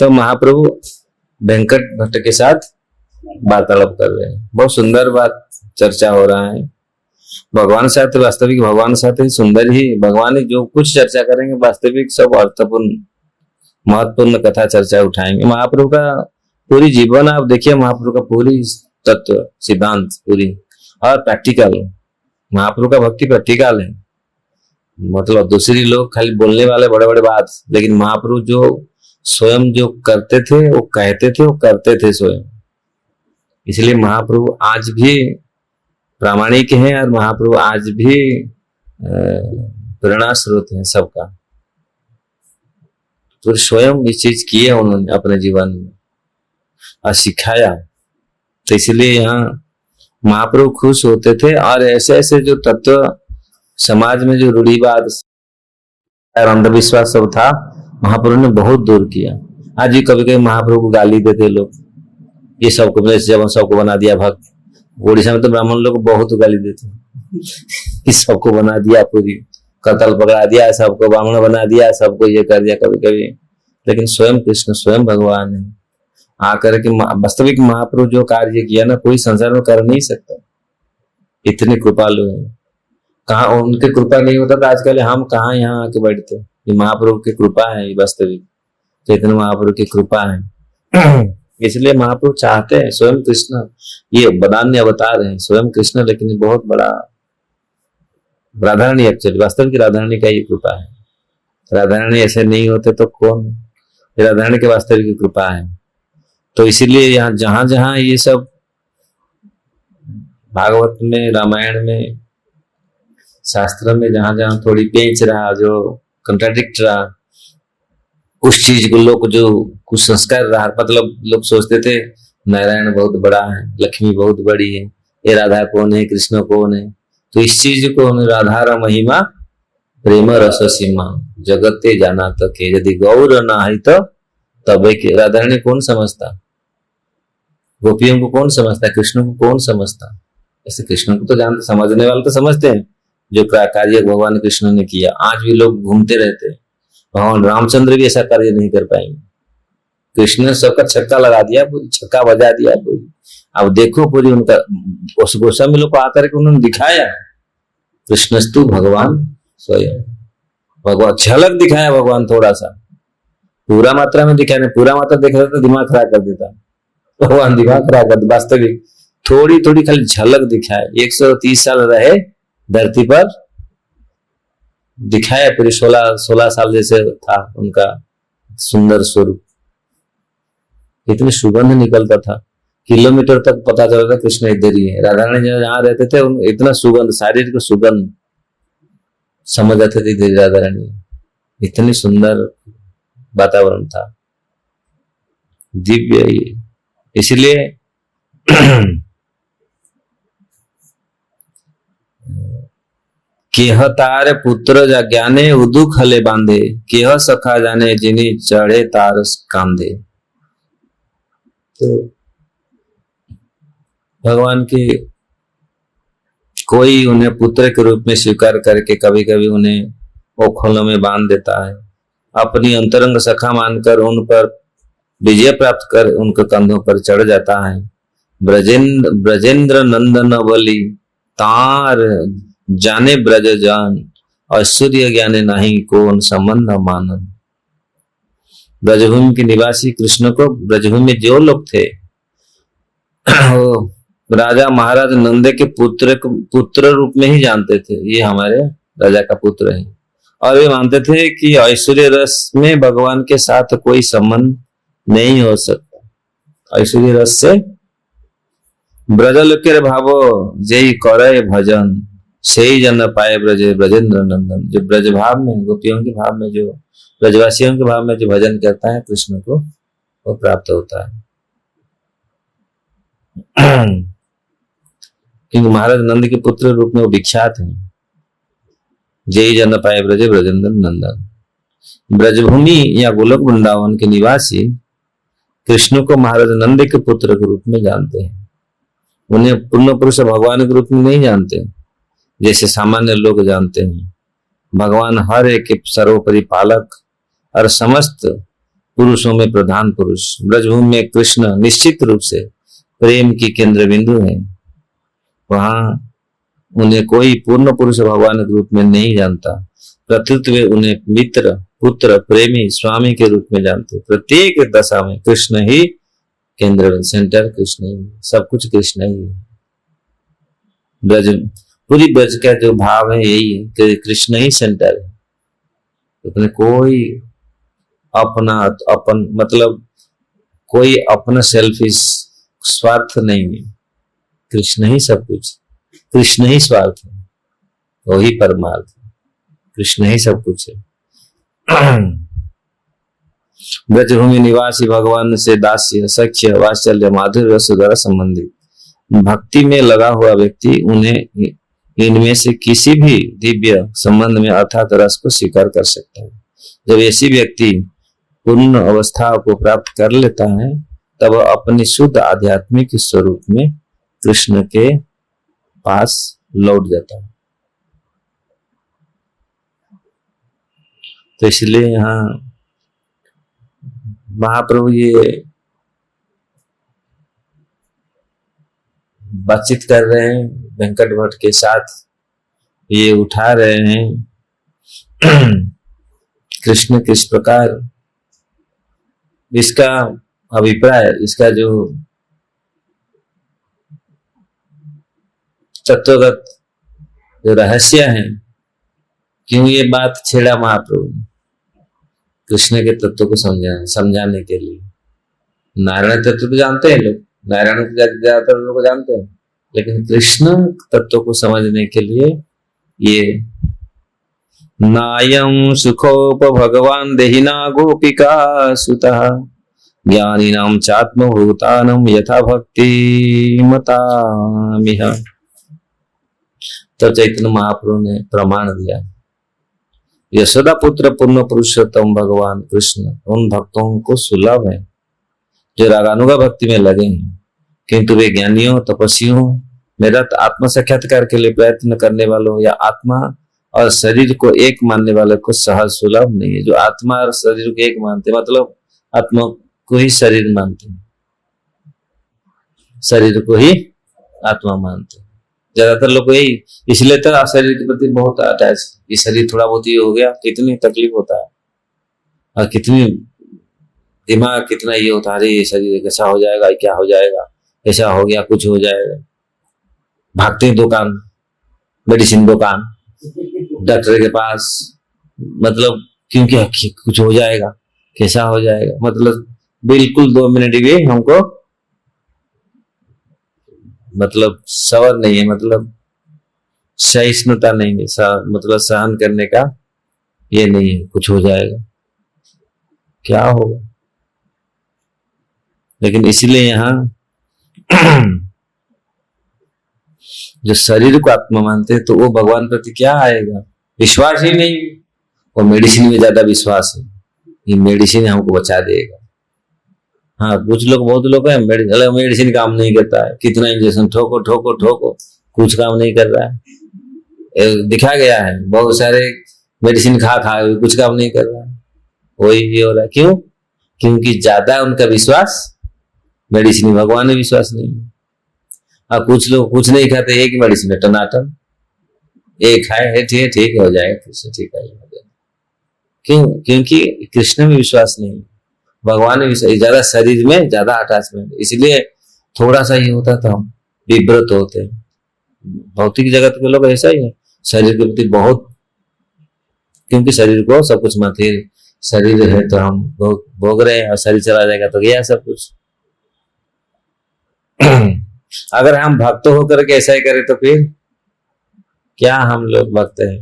तो महाप्रभु वेंकट भट्ट के साथ वार्तालाप कर रहे हैं। बहुत सुंदर बात चर्चा हो रहा है। भगवान साथ, वास्तविक भगवान साथ ही सुंदर ही, भगवान ही जो कुछ चर्चा करेंगे वास्तविक सब अर्थपूर्ण महत्वपूर्ण कथा चर्चा उठाएंगे। महाप्रभु का पूरी जीवन आप देखिए, महाप्रभु का पूरी तत्व सिद्धांत पूरी और प्रैक्टिकल। महाप्रभु का भक्ति प्रैक्टिकल है, मतलब दूसरी लोग खाली बोलने वाले बड़े बड़े बात, लेकिन महाप्रभु जो स्वयं जो करते थे वो कहते थे, वो करते थे स्वयं। इसलिए महाप्रभु आज भी प्रामाणिक हैं और महाप्रभु आज भी प्रेरणा स्रोत है सबका। तो स्वयं ये चीज किए उन्होंने अपने जीवन में और सिखाया। तो इसलिए यहाँ महाप्रभु खुश होते थे और ऐसे ऐसे जो तत्व समाज में जो रूढ़िवाद और अंधविश्वास सब था, महाप्रभु ने बहुत दूर किया। आज भी कभी कभी महाप्रभु को गाली देते लोग, ये सबको जब सबको बना दिया भक्त। उड़ीसा में तो ब्राह्मण लोग बहुत गाली देते, इस सबको बना दिया, पूरी कतल पकड़ा दिया, सबको ब्राह्मण बना दिया, सबको ये कर दिया कभी कभी। लेकिन स्वयं कृष्ण, स्वयं भगवान है आकर के वास्तविक महाप्रभु जो कार्य किया ना, कोई संसार में कर नहीं सकता। इतने कृपालु है, कहा उनकी कृपा नहीं होता तो आजकल हम कहाँ यहाँ आके बैठते। ये महाप्रभु की कृपा है, वास्तविक चैतन्य महाप्रभु की कृपा है। इसलिए महाप्रभु चाहते हैं, स्वयं कृष्ण ये बदान्य अवतार है, स्वयं कृष्ण, लेकिन बहुत बड़ा राधारानी एक्चुअली वास्तविक राधारानी का ये कृपा है। राधारानी ऐसे नहीं होते तो कौन, राधारानी के वास्तविक कृपा है। तो इसीलिए यहाँ जहां जहां ये सब भागवत में, रामायण में, शास्त्र में जहां जहां थोड़ी पेंच रहा, जो कंट्राडिक्ट रहा, उस चीज को लोग जो कुछ संस्कार रहा, मतलब लोग सोचते थे नारायण बहुत बड़ा है, लक्ष्मी बहुत बड़ी है, ये राधा कौन है, कृष्ण कौन है। तो इस चीज को राधा महिमा प्रेम रस सीमा जगते जाना तक है, यदि गौर ना है तो तबे के। राधारानी कौन समझता, गोपियों को कौन समझता, कृष्ण को कौन समझता। ऐसे कृष्ण को तो जानते, समझने वाले तो समझते हैं जो कार्य भगवान कृष्ण ने किया। आज भी लोग घूमते रहते हैं, भगवान रामचंद्र भी ऐसा कार्य नहीं कर पाएंगे। कृष्ण ने सबका छक्का लगा दिया, पूरी छक्का बजा दिया पूरी। अब देखो पूरी उनका उस गोस्वामी लोग को आकर के उन्होंने दिखाया, कृष्णस्तु भगवान स्वयं, भगवान झलक दिखाया भगवान, थोड़ा सा, पूरा मात्रा में दिखाया नहीं। पूरा मात्रा देखा तो दिमाग खराब कर देता भगवान, दिमाग खराब कर। वास्तविक थोड़ी थोड़ी खाली झलक दिखाया। 130 साल रहे धरती पर, दिखाया पूरी 16 साल जैसे था उनका सुंदर स्वरूप। इतनी सुगंध निकलता था, किलोमीटर तक पता चल रहा था कृष्ण इधर ही है। राधा रानी जहाँ रहते थे इतना सुगंध, शारीर को सुगंध समझ आते थे इधर राधा रानी। इतनी सुंदर वातावरण था, दिव्य ये। इसलिए केह तार पुत्र ज्ञाने उदुख हले बांधे, केह सखा जाने जिनी चढ़े तार कांधे। तो भगवान के कोई उन्हें पुत्र के रूप में स्वीकार करके कभी कभी उन्हें ओखोलों में बांध देता है, अपनी अंतरंग सखा मानकर उन पर विजय प्राप्त कर उनके कंधों पर चढ़ जाता है। ब्रजेंद्र नंदन बलि तार जाने ब्रज जान, ऐश्वर्य ज्ञाने नहीं कौन संबंध मानन। ब्रजभूमि के निवासी कृष्ण को ब्रजभूमि में जो लोग थे राजा महाराज नंदे के पुत्र रूप में ही जानते थे, ये हमारे राजा का पुत्र है। और वे मानते थे कि ऐश्वर्य रस में भगवान के साथ कोई संबंध नहीं हो सकता। ऐश्वर्य रस से ब्रजलोक भावो जय करे भजन, से ही जन पाए ब्रजेंद्र नंदन। जो ब्रज भाव में, गोपियों के भाव में, जो ब्रजवासियों के भाव में जो भजन करता है कृष्ण को, वो प्राप्त होता है। क्योंकि महाराज नंद के पुत्र रूप में वो विख्यात है। जय जन पाए ब्रजेंद्र नंदन। ब्रजभूमि या गोलोक वृंदावन के निवासी कृष्ण को महाराज नंद के पुत्र के रूप में जानते हैं। उन्हें पूर्ण पुरुष भगवान के रूप में नहीं जानते जैसे सामान्य लोग जानते हैं। भगवान हर एक सर्वोपरि पालक और समस्त पुरुषों में प्रधान पुरुष। ब्रजभूमि में कृष्ण निश्चित रूप से प्रेम की केंद्र बिंदु है। वहां उन्हें कोई पूर्ण पुरुष भगवान के रूप में नहीं जानता। प्रत्युत वे उन्हें मित्र, पुत्र, प्रेमी, स्वामी के रूप में जानते। प्रत्येक दशा में कृष्ण ही केंद्र, सेंटर कृष्ण ही, सब कुछ कृष्ण ही है। ब्रज, पूरी ब्रज का जो भाव है यही है कि कृष्ण ही सेंटर है। उसमें कोई अपना अपन मतलब कोई अपना सेल्फिश स्वार्थ नहीं है। कृष्ण ही सब कुछ, कृष्ण ही स्वार्थ है, वही परमार्थ है, कृष्ण ही सब कुछ है। ब्रजभूमि निवासी भगवान से दास्य, सख्य, वात्सल्य, माधुर्य रस द्वारा संबंधित। भक्ति में लगा हुआ व्यक्ति उन्हें इनमें से किसी भी दिव्य संबंध में अर्थात रस को स्वीकार कर सकता है। जब ऐसी व्यक्ति पूर्ण अवस्था को प्राप्त कर लेता है तब अपने शुद्ध आध्यात्मिक स्वरूप में कृष्ण के पास लौट जाता है। तो इसलिए यहाँ महाप्रभु ये बातचीत कर रहे हैं वेंकट भट्ट के साथ, ये उठा रहे हैं कृष्ण किस प्रकार, इसका अभिप्राय, इसका जो तत्वगत जो रहस्य है, क्यों ये बात छेड़ा महाप्रभु ने कृष्ण के तत्व को समझाने के लिए। नारायण तत्व तो जानते हैं लोग, नारायण को ज्यादातर लोग जानते हैं, लेकिन कृष्ण तत्व को समझने के लिए ये नायम सुखोप भगवान देहिना गोपिका सुतः ज्ञानीनाम चात्मभूतानम यथा भक्ति मतामिह। तब चैतन्य महाप्रभु ने प्रमाण दिया, यशोदा पुत्र पूर्ण पुरुषोत्तम भगवान कृष्ण उन भक्तों को सुलभ है जो रागानुगा भक्ति में लगे हैं, किंतु वे ज्ञानियों, तपस्वियों, निरत आत्म साक्षात्कार के लिए प्रयत्न करने वालों या आत्मा और शरीर को एक मानने वाले को सहज सुलभ नहीं है। जो आत्मा और शरीर को एक मानते, मतलब आत्मा को ही शरीर मानते हैं, शरीर को ही आत्मा मानते हैं। ज्यादातर लोग यही, इसलिए तो शरीर के प्रति बहुत अटैच, ये शरीर थोड़ा बहुत ये हो गया कितनी तकलीफ होता है, और कितनी दिमाग कितना ये होता है, अरे ये शरीर कैसा हो जाएगा, क्या हो जाएगा, ऐसा हो गया, कुछ हो जाएगा। भागते हैं दुकान, मेडिसिन दुकान, डॉक्टर के पास, मतलब क्योंकि कुछ हो जाएगा, कैसा हो जाएगा, मतलब बिल्कुल 2 मिनट भी हमको मतलब सबर नहीं है, मतलब सहिष्णुता नहीं है, मतलब सहन करने का ये नहीं है, कुछ हो जाएगा, क्या होगा। लेकिन इसलिए यहाँ जो शरीर को आत्मा मानते हैं तो वो भगवान प्रति क्या आएगा, विश्वास ही नहीं। वो मेडिसिन में ज्यादा विश्वास है, ये मेडिसिन हमको बचा देगा। हाँ, कुछ लोग, बहुत लोग हैं मेडिसिन काम नहीं करता है, कितना इंजेक्शन ठोको ठोको ठोको, कुछ काम नहीं कर रहा है। दिखा गया है बहुत सारे मेडिसिन खा खा कुछ काम नहीं कर रहा है, वही भी हो रहा है। क्यों? क्योंकि ज्यादा उनका विश्वास मेडिसिन, भगवान में विश्वास नहीं है। और कुछ लोग कुछ नहीं खाते, एक मेडिसिन है टनाटन, एक खाए ठीक हो जाएगा, कृष्ण ठीक है। क्यों? क्योंकि कृष्ण में विश्वास नहीं है, भगवान में विश्वास, ज्यादा शरीर में ज्यादा अटैचमेंट, इसलिए थोड़ा सा ही होता तो हम विब्रत होते हैं। भौतिक जगत के लोग ऐसा ही है, शरीर के प्रति बहुत, क्योंकि शरीर को सब कुछ मानते हैं, शरीर है तो हम भोग रहे हैं, और शरीर चला जाएगा तो गया सब कुछ। अगर हम भक्त होकर के ऐसा ही करें तो फिर क्या हम लोग भक्त हैं?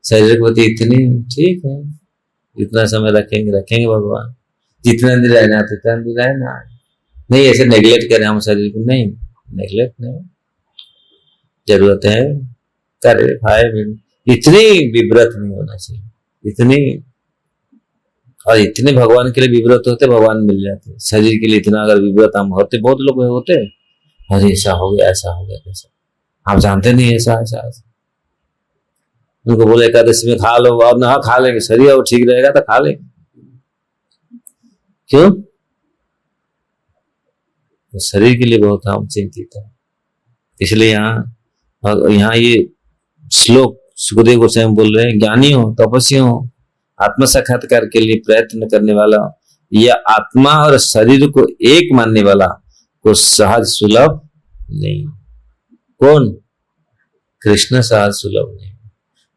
शरीर के प्रति इतनी ठीक है, जितना समय रखेंगे भगवान, जितना दिन रहना उतना दिन रहना, नहीं ऐसे नेग्लेक्ट करें हम शरीर को, नहीं नेग्लेक्ट नहीं, जरूरत है करे खाए, इतनी विव्रत नहीं होना चाहिए, इतनी, और इतने भगवान के लिए विव्रत होते भगवान मिल जाते। शरीर के लिए इतना अगर विव्रत हम होते, बहुत लोग होते, अरे ऐसा हो गया ऐसा हो गया, कैसा आप जानते नहीं, ऐसा ऐसा ऐसा। उनको बोले एकादशी में खा लो, और ना खा लेंगे, शरीर और ठीक रहेगा तो खा लेंगे, क्यों? तो शरीर के लिए बहुत हम चिंतित है। इसलिए यहाँ ये श्लोक सुखदेव गोस्वामी बोल रहे हैं, ज्ञानी हो, तपस्वी हो, आत्म साक्षात्कार के लिए प्रयत्न करने वाला, या आत्मा और शरीर को एक मानने वाला को सहज सुलभ नहीं। कौन? कृष्ण सहज सुलभ नहीं,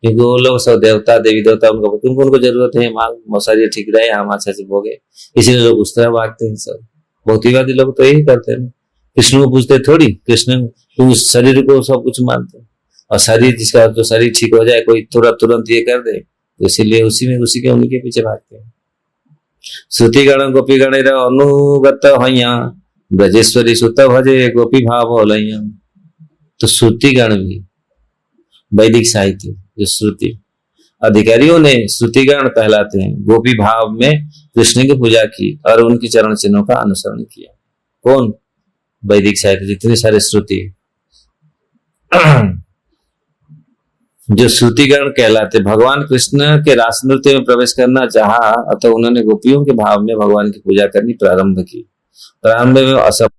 क्योंकि वो लोग सब देवता देवी देवता उनको जरूरत है मौसारी ठीक रहे, हम अच्छा से भोगे, इसीलिए लोग उस तरह भागते हैं। सब भौतिकवादी लोग तो यही करते हैं, कृष्ण को पूछते थोड़ी, कृष्ण उस शरीर को सब कुछ मानते हैं, और शरीर जिसका जो शरीर ठीक हो जाए कोई तुरंत ये कर दे, तो इसीलिए उसी के उनके पीछे भागते हैं। श्रुति गण गोपी गण अनुगत हैया ब्रजेश्वरी सुत भजे गोपी भाव होलैया। तो श्रुति गण भी वैदिक साहित्य जो श्रुति अधिकारियों ने श्रुतिगण कहलाते हैं, गोपी भाव में कृष्ण की पूजा की और उनकी चरण चिन्हों का अनुसरण किया। कौन? वैदिक साहित्य जितने सारे श्रुति जो श्रुतिगण कहलाते। भगवान कृष्ण के रास नृत्य में प्रवेश करना चाहा, अतः उन्होंने गोपियों के भाव में भगवान की पूजा करनी प्रारंभ की। प्रारंभ में असफल,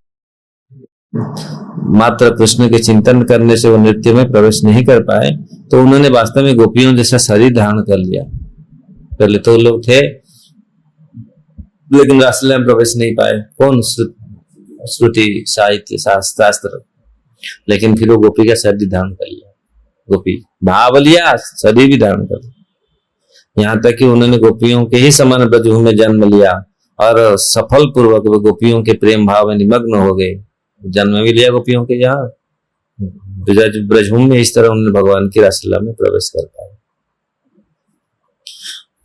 मात्र कृष्ण के चिंतन करने से वो नृत्य में प्रवेश नहीं कर पाए, तो उन्होंने वास्तव में गोपियों जैसा शरीर धारण कर लिया। पहले तो लोग थे लेकिन रासलीला में प्रवेश नहीं पाए। कौन? श्रुति साहित्य शास्त्र। लेकिन फिर वो गोपी का शरीर धारण कर लिया, गोपी भाव लिया, शरीर भी धारण कर लिया। यहाँ तक कि उन्होंने गोपियों के ही समान ब्रजभूमि में जन्म लिया और सफल पूर्वक वो गोपियों के प्रेम भाव में निमग्न हो गए। जन्म भी लिया गोपियों के यहाँ ब्रजभूमि में, इस तरह उन्होंने भगवान की रासलीला में प्रवेश कर पाए।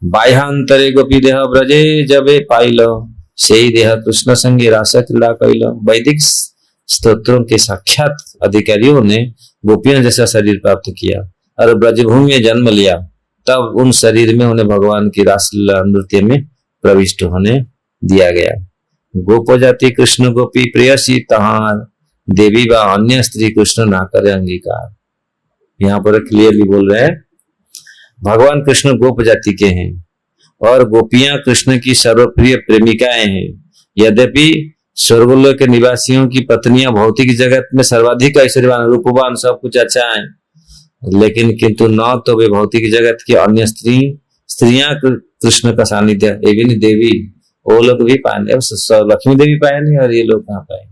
बाह्यांतरे गोपी देह ब्रजे जबे पाइल, सेई देह कृष्ण संगे रास क्रीड़ा कैल। वैदिक स्तोत्रों के साक्षात अधिकारियों ने गोपियों जैसा शरीर प्राप्त किया और ब्रजभूमि में जन्म लिया, तब उन शरीर में उन्हें भगवान की रासलीला नृत्य में प्रविष्ट होने दिया गया। गोप जाति कृष्ण गोपी प्रेयसी तहार, देवी व अन्य स्त्री कृष्ण ना करे अंगीकार। यहाँ पर क्लियरली बोल रहे हैं भगवान कृष्ण गोप जाति के हैं और गोपियां कृष्ण की सर्वप्रिय प्रेमिकाएं हैं। यद्यपि स्वर्गलोक के निवासियों की पत्नियां भौतिक जगत में सर्वाधिक ऐश्वर्यवान रूपवान सब कुछ अच्छा है, लेकिन किंतु न तो वे भौतिक जगत की अन्य स्त्रियां कृष्ण का सानिध्य एवं देवी वो लोग भी पाए, लक्ष्मी देवी पाए नहीं और ये लोग कहाँ पाए।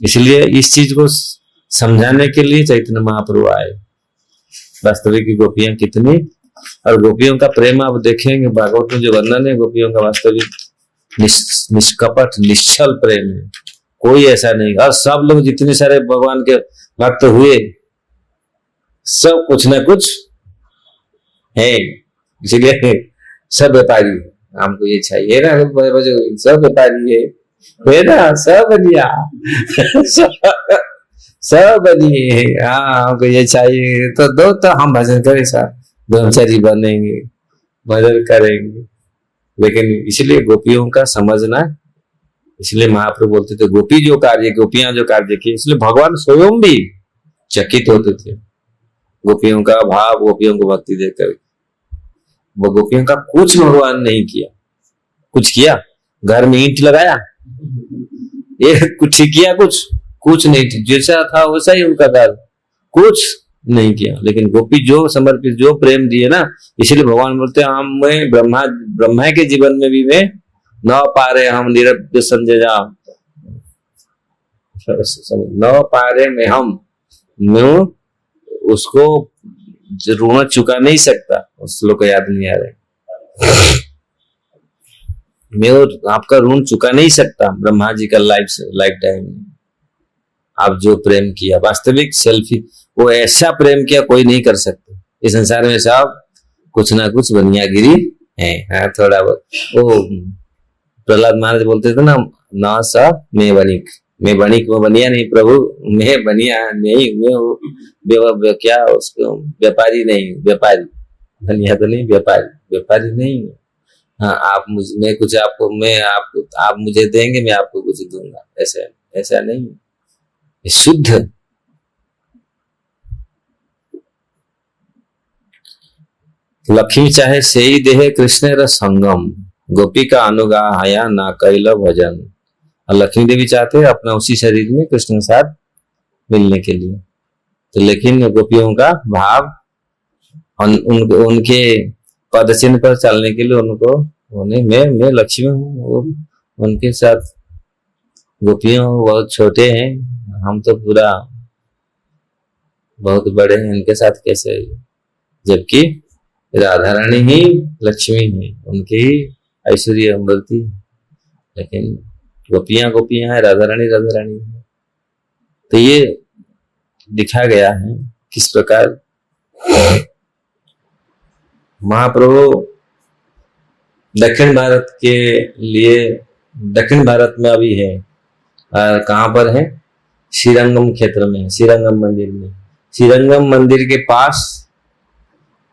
इसलिए इस चीज को समझाने के लिए चैतन्य महाप्रभु आए। वास्तविक गोपियां कितनी, और गोपियों का प्रेम आप देखेंगे भागवत में जो वर्णन है, गोपियों का वास्तविक निष्कपट निश्चल प्रेम है, कोई ऐसा नहीं। और सब लोग जितने सारे भगवान के भक्त हुए सब कुछ ना कुछ है, इसलिए सब व्यापारी, हमको ये चाहिए ना, सब व्यापारी है ना, सब बढ़िया सब बढ़िया है, हाँ हमको ये चाहिए तो दो, तो हम भजन करें सर, ब्रह्मचारी बनेंगे, भजन करेंगे। लेकिन इसलिए गोपियों का समझना, इसलिए महाप्रभु बोलते थे गोपी जो कार्य, गोपियां जो कार्य की, इसलिए भगवान स्वयं भी चकित होते थे गोपियों का भाव, गोपियों को भक्ति देकर। वो गोपियों का कुछ भगवान नहीं किया, कुछ किया? घर में ईंट लगाया, ये कुछ किया? कुछ नहीं, जैसा था वैसा ही उनका कार्य, कुछ नहीं किया। लेकिन गोपी जो समर्पित, जो प्रेम दिए ना, इसलिए भगवान बोलते हैं हम में ब्रह्मा के जीवन में भी वे न पा रहे हम निरप्य संजय जा, न पा रहे में हम, मैं उसको ऋण चुका नहीं सकता। उस लोग को याद नहीं आ रहे, मैं आपका ऋण चुका नहीं सकता। ब्रह्मा जी का लाइफ टाइम में आप जो प्रेम किया, वास्तविक सेल्फी, वो ऐसा प्रेम किया कोई नहीं कर सकता इस संसार में। सब कुछ ना कुछ बनियागिरी है, हाँ थोड़ा बहुत। वो प्रहलाद महाराज बोलते थे ना, ना सा मैं बनिक, मैं बनिक वो बनिया नहीं प्रभु, मैं बनिया नहीं, मैं क्या उसको व्यापारी नहीं, व्यापारी बनिया तो नहीं, व्यापारी नहीं। हाँ आप मैं कुछ आपको, आप मुझे देंगे, मैं आपको कुछ दूंगा, ऐसा नहीं, शुद्ध। लक्ष्मी चाहे सेई देहे कृष्ण र संगम, गोपी का अनुगाहया ना कैल भजन। और लक्ष्मी देवी चाहते हैं अपना उसी शरीर में कृष्ण के साथ मिलने के लिए। तो लेकिन गोपियों का भाव उनके पद चिन्ह पर चलने के लिए उनको उन्हें मैं लक्ष्मी हूँ, वो उनके साथ गोपियों बहुत छोटे हैं, हम तो पूरा बहुत बड़े हैं, इनके साथ कैसे। जबकि राधा रानी ही लक्ष्मी है, उनके ही ऐश्वर्य अमृति, लेकिन गोपियां गोपियां है, राधा रानी है। तो ये दिखा गया है किस प्रकार महाप्रभु दक्षिण भारत के लिए, दक्षिण भारत में अभी है, कहां पर है, श्रीरंगम क्षेत्र में, श्रीरंगम मंदिर में। श्रीरंगम मंदिर के पास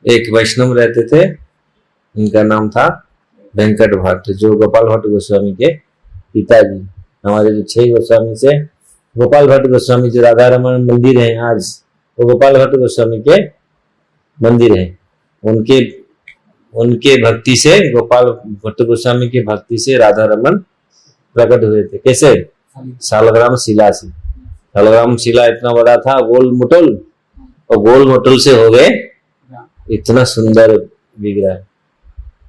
एक वैष्णव रहते थे, उनका नाम था वेंकट भट्ट, जो गोपाल भट्ट गोस्वामी के पिताजी। हमारे जो 6 गोस्वामी से गोपाल भट्ट गोस्वामी, जो राधा रमन मंदिर है आज, वो गोपाल भट्ट गोस्वामी के मंदिर है। उनके भक्ति से, गोपाल भट्ट गोस्वामी की भक्ति से राधा रमन प्रकट हुए थे। कैसे? सालग्राम शिला से। सालग्राम शिला इतना बड़ा था, गोल मोटल, और गोल मोटल से हो गए इतना सुंदर विग्रह।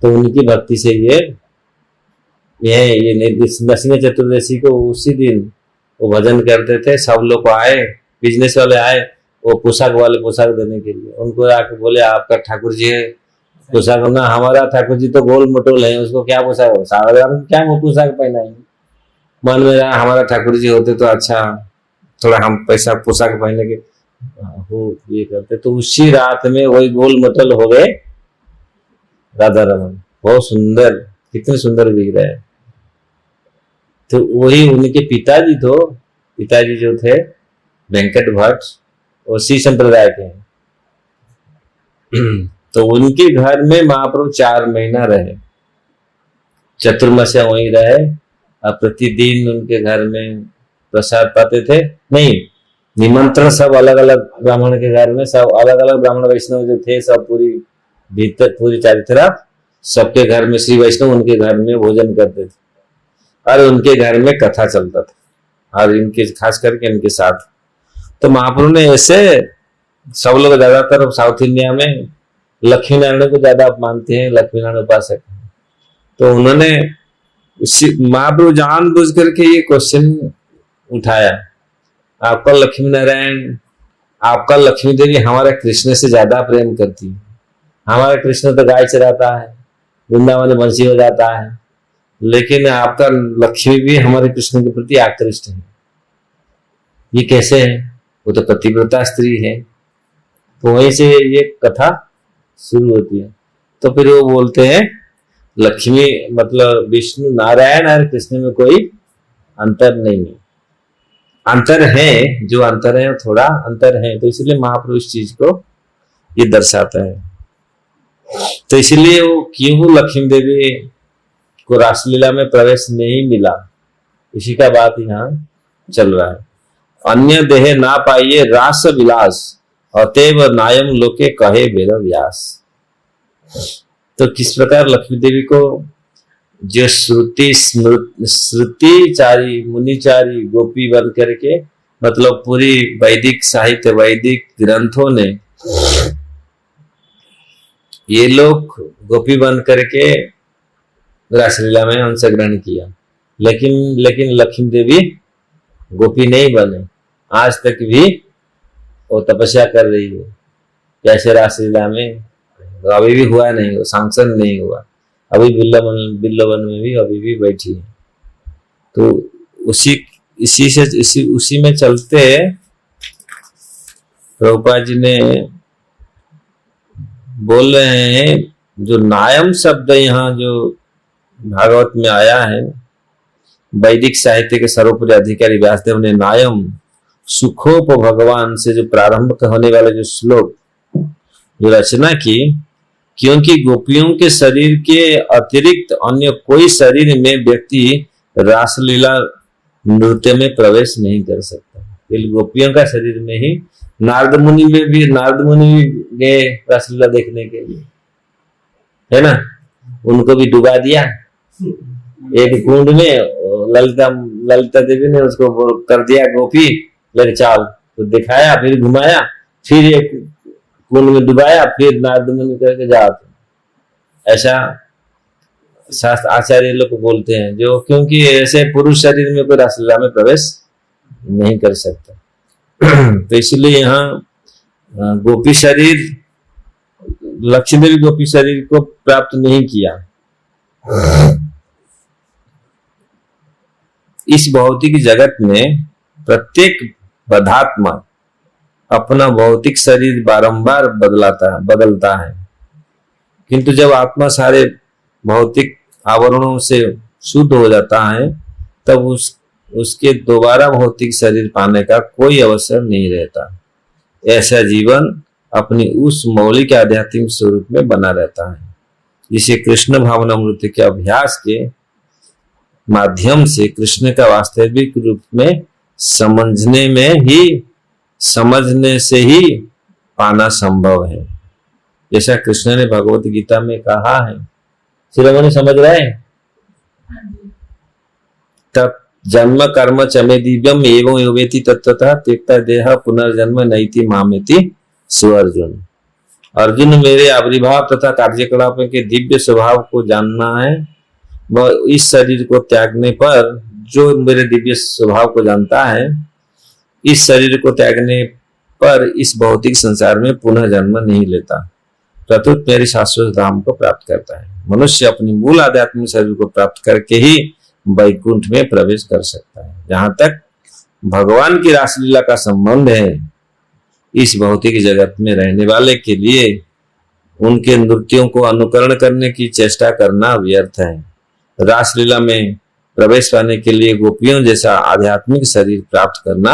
तो उनकी भक्ति से ये नरसिंह चतुर्दशी को उसी दिन वो भजन करते थे। सब लोग आए, बिजनेस वाले आए, वो पोशाक वाले पोशाक देने के लिए। उनको आके बोले आपका ठाकुर जी है पोशाक, ना हमारा ठाकुर जी तो गोल मोटोल है, उसको क्या पोशाक, क्या वो पोशाक पहनाएंगे। मन में रहा हमारा ठाकुर जी होते तो अच्छा, थोड़ा हम पैसा पोशाक पहने के हो ये करते। तो उसी रात में वही गोल मोटल हो गए राधा रमन। बहुत सुंदर, कितने सुंदर विग्रह है। तो वही उनके पिताजी जो थे वेंकट भट्ट, वो सी संप्रदाय के हैं। तो उनके घर में महाप्रभु 4 महीना रहे, चतुर्मास्या वहीं रहे, और प्रतिदिन उनके घर में प्रसाद पाते थे। नहीं, निमंत्रण सब अलग अलग ब्राह्मण के घर में, सब अलग अलग ब्राह्मण वैष्णव जो थे, सब पूरी चारों तरफ सबके घर में श्री वैष्णव उनके घर में भोजन करते थे, और उनके घर में कथा चलता था, और इनके खास करके इनके साथ। तो महाप्रभु ने ऐसे, सब लोग ज्यादातर साउथ इंडिया में लक्ष्मी नारायण को ज्यादा मानते हैं, लक्ष्मी नारायण उपासक। तो उन्होंने महाप्रभु जानबूझ करके ये क्वेश्चन उठाया, आपका लक्ष्मी नारायण, आपका लक्ष्मी देवी हमारे कृष्ण से ज्यादा प्रेम करती है। हमारा कृष्ण तो गाय चराता है, वृंदावन में बंसी बजाता है, लेकिन आपका लक्ष्मी भी हमारे कृष्ण के प्रति आकृष्ट है। ये कैसे है? वो तो पतिव्रता स्त्री है। तो वहीं से ये कथा शुरू होती है। तो फिर वो बोलते हैं लक्ष्मी मतलब विष्णु नारायण और कृष्ण में कोई अंतर नहीं है। अंतर है, जो अंतर है थोड़ा अंतर है, तो इसलिए महाप्रभु इस चीज को ये दर्शाता है। तो इसलिए वो क्यों लक्ष्मी देवी को रासलीला में प्रवेश नहीं मिला, इसी का बात यहाँ चल रहा है। अन्य देह ना पाइए रास विलास, अतएव नायम लोके कहे वेद व्यास। तो किस प्रकार लक्ष्मी देवी को जो श्रुतिचारी मुनिचारी गोपी बन करके, मतलब पूरी वैदिक साहित्य वैदिक ग्रंथों ने ये लोग गोपी बन करके रासलीला में अंशग्रहण किया, लेकिन लक्ष्मी देवी गोपी नहीं बने। आज तक भी वो तपस्या कर रही है कैसे रासलीला में, अभी भी हुआ नहीं, वो सांसन नहीं हुआ। अभी बिल्लवन में भी अभी भी बैठी है। तो उसी में चलते प्रभुपाद जी ने बोल रहे हैं, जो नायम शब्द यहाँ जो भागवत में आया है, वैदिक साहित्य के सर्वोपरि अधिकारी व्यासदेव ने नायम सुखोप भगवान से जो प्रारंभ होने वाले जो श्लोक जो रचना की, क्योंकि गोपियों के शरीर के अतिरिक्त अन्य कोई शरीर में व्यक्ति रासलीला नृत्य में प्रवेश नहीं कर सकता। गोपियों का शरीर में ही नारद मुनि भी गए रासलीला देखने के लिए, है ना, उनको भी डुबा दिया एक कुंड में ललिता ललिता देवी ने उसको कर दिया गोपी, ले चाल तो दिखाया, फिर घुमाया, फिर एक कुंड में डुबाया, फिर नारद मुनि करके जा। ऐसा शास्त्र आचार्य लोग बोलते हैं, जो क्योंकि ऐसे पुरुष शरीर में कोई रासलीला में प्रवेश नहीं कर सकता। तो इसलिए यहाँ गोपी शरीर, लक्ष्मी देवी गोपी शरीर को प्राप्त नहीं किया। इस भौतिक जगत में प्रत्येक बद्धात्मा अपना भौतिक शरीर बारंबार बदलता है, किंतु जब आत्मा सारे भौतिक आवरणों से शुद्ध हो जाता है, तब उसके दोबारा भौतिक शरीर पाने का कोई अवसर नहीं रहता। ऐसा जीवन अपनी उस मौलिक आध्यात्मिक स्वरूप में बना रहता है, जिसे कृष्ण भावनामृति के अभ्यास के माध्यम से कृष्ण का वास्तविक रूप में समझने से ही पाना संभव है। जैसा कृष्ण ने भगवत गीता में कहा है, शिरोमणि समझ रहे हैं, तब जन्म कर्म चमे दिव्यम एवं योवेति तत्वतः त्यक्ता देह पुनर्जन्म नैति मामेति सुअर्जुन। अर्जुन, मेरे आविर्भाव तथा कार्यकलाप के दिव्य स्वभाव को जानना है। वह इस शरीर को त्यागने पर, जो मेरे दिव्य स्वभाव को जानता है, इस शरीर को त्यागने पर इस भौतिक संसार में पुनः जन्म नहीं लेता, प्रत्युत मेरे शाश्वत धाम को प्राप्त करता है। मनुष्य अपनी मूल आध्यात्मिक शरीर को प्राप्त करके ही वैकुंठ में प्रवेश कर सकता है। जहां तक भगवान की रासलीला का संबंध है, इस भौतिक जगत में रहने वाले के लिए उनके नृत्यों को अनुकरण करने की चेष्टा करना व्यर्थ है। रासलीला में प्रवेश पाने के लिए गोपियों जैसा आध्यात्मिक शरीर प्राप्त करना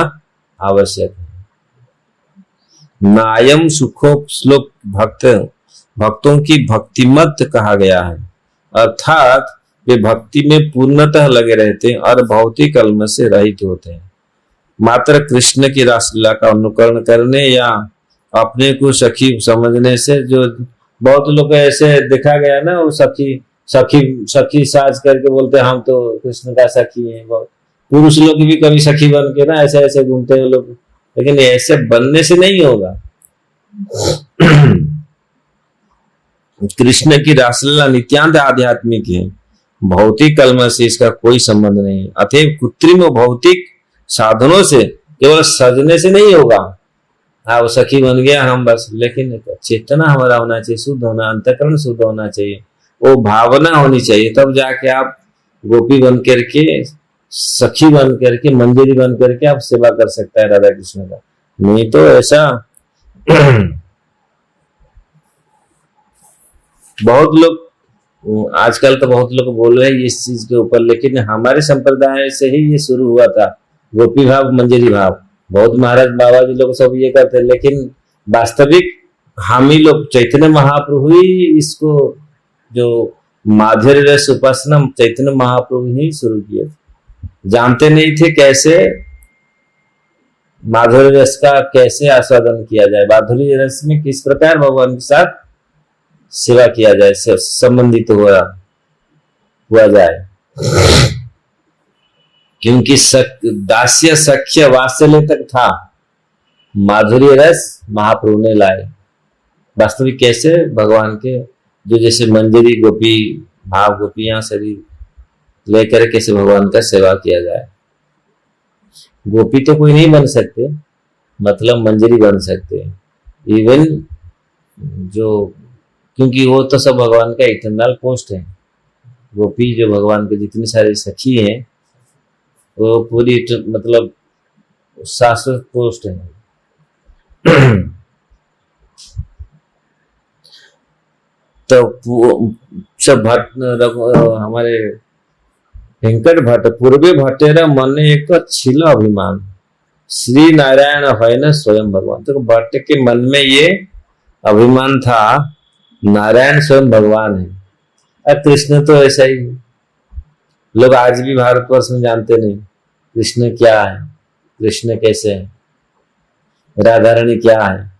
आवश्यक है। नायम सुखो श्लोक भक्तों की भक्तिमत कहा गया है, अर्थात वे भक्ति में पूर्णतः लगे रहते हैं और भौतिक कलम से रहित होते हैं। मात्र कृष्ण की रासलीला का अनुकरण करने या अपने को सखी समझने से, जो बहुत लोग ऐसे देखा गया ना, वो सखी सखी सखी साज करके बोलते हैं हम तो कृष्ण का सखी हैं। बहुत पुरुष लोग भी कभी सखी बन के ना ऐसे ऐसे घूमते हैं लोग, लेकिन ऐसे बनने से नहीं होगा। कृष्ण की रासलीला नित्यांत आध्यात्मिक है, भौतिक कलम से इसका कोई संबंध नहीं। अतएव कृत्रिम भौतिक साधनों से, केवल सजने से नहीं होगा। हाँ, वो सखी बन गया हम बस, लेकिन चेतना हमारा होना चाहिए, शुद्ध होना, अंतःकरण शुद्ध होना चाहिए, वो भावना होनी चाहिए, तब जाके आप गोपी बन करके, सखी बन करके, मंजरी बन करके आप सेवा कर सकता है राधा कृष्ण का। नहीं तो ऐसा बहुत लोग आजकल तो बहुत लोग बोल रहे हैं इस चीज के ऊपर, लेकिन हमारे संप्रदाय से ही ये शुरू हुआ था, गोपी भाव मंजरी भाव। बहुत महाराज बाबा जी लोग सब ये करते हैं, लेकिन वास्तविक हम ही लोग चैतन्य महाप्रभु ही इसको, जो माधुर्य रस उपासना चैतन्य महाप्रभु ही शुरू किए थे। जानते नहीं थे कैसे माधुर्य रस का कैसे आस्वादन किया जाए, माधुर्य रस में किस प्रकार भगवान के साथ सेवा किया जाए, संबंधित हुआ जाए। क्योंकि दास्य सख्य वात्सल्य तक था, माधुर्य रस महाप्रभु ने लाए। वास्तविक कैसे भगवान के, जो जैसे मंजरी गोपी भाव गोपियां शरीर लेकर कैसे भगवान का सेवा किया जाए। गोपी तो कोई नहीं बन सकते, मतलब मंजरी बन सकते, इवन जो, क्योंकि वो तो सब भगवान का इटर्नल पोस्ट है। गोपी जो भगवान के जितनी सारी सखी हैं, वो पूरी मतलब शाश्वत पोस्ट है। तो सब भट्ट हमारे वेंकट भट्ट पूर्वे भट्टेर मन एक छिल अभिमान, श्री नारायण है न स्वयं भगवान। तो भट्ट के मन में ये अभिमान था, नारायण स्वयं भगवान है। और कृष्ण तो ऐसा ही, लोग आज भी भारतवर्ष में जानते नहीं कृष्ण क्या है, कृष्ण कैसे है, राधा रानी क्या है।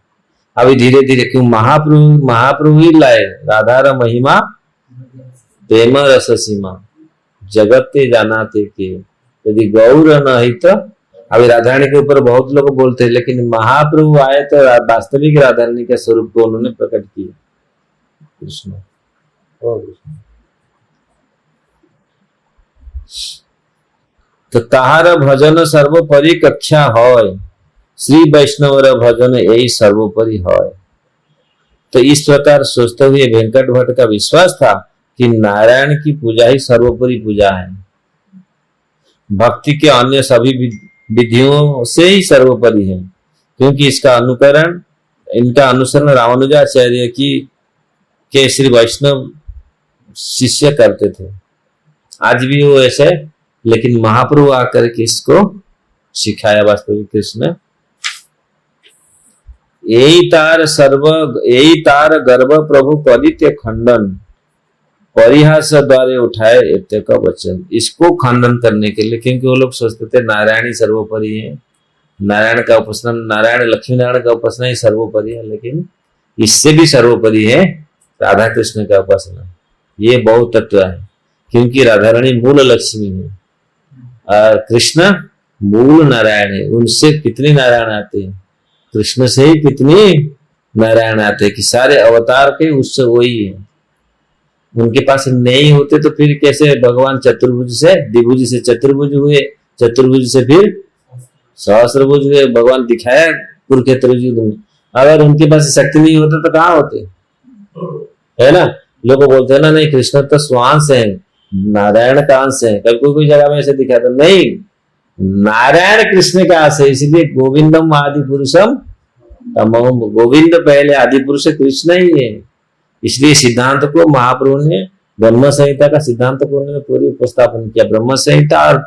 अभी धीरे धीरे, क्यों महाप्रभु ही लाए राधा महिमा प्रेम रस सीमा। जगते जानाते के यदि गौर नहीं तो। अभी राधारानी के ऊपर बहुत लोग बोलते हैं, लेकिन महाप्रभु आए तो वास्तविक राधारानी के स्वरूप को उन्होंने प्रकट किया। कृष्ण ओ कृष्ण। तो ताहार भजन सर्वोपरि कक्षा है, श्री वैष्णवर भजन यही सर्वोपरि है। तो इस प्रकार सोचते हुए वेंकट भट्ट का विश्वास था कि नारायण की पूजा ही सर्वोपरि पूजा है, भक्ति के अन्य सभी विधियों से ही सर्वोपरि है, क्योंकि इनका अनुसरण रामानुजाचार्य की के श्री वैष्णव शिष्य करते थे। आज भी वो ऐसे, लेकिन महाप्रभु आकर के इसको सिखाया वास्तविक कृष्ण। यही तार गर्भ प्रभु परित्य खंडन, परिहास द्वारे उठाए इत्य का वचन। इसको खंडन करने के लिए, क्योंकि वो लोग सोचते थे नारायण ही सर्वोपरि है, नारायण का उपासना, नारायण लक्ष्मी नारायण का उपासना ही सर्वोपरि है, लेकिन इससे भी सर्वोपरि है राधा कृष्ण का उपासना। ये बहुत तत्व है, क्योंकि राधा रानी मूल लक्ष्मी है और कृष्ण मूल नारायण है। उनसे कितने नारायण आते हैं, कृष्ण से ही कितने नारायण आते हैं, कि सारे अवतार के उससे वही है। उनके पास नहीं होते तो फिर कैसे भगवान चतुर्भुज से द्विभुज से चतुर्भुज हुए, चतुर्भुज से फिर सहस्त्रभुज हुए, भगवान दिखाया कुरुक्षेत्र युद्ध में। अगर उनके पास शक्ति नहीं होता तो कहाँ होते, है ना। लोग बोलते हैं ना, नहीं कृष्ण तो स्वांश है, नारायण का अंश है। कभी कोई जगह में ऐसे दिखाता नहीं, नारायण कृष्ण का अंश है, इसलिए गोविंदम आदि पुरुषम तमोम। गोविंद पहले आदि पुरुष कृष्ण ही है। इसलिए सिद्धांत को महाप्रभु ने ब्रह्म संहिता का सिद्धांत को उन्होंने पूरी उपस्थापन किया। ब्रह्म संहिता और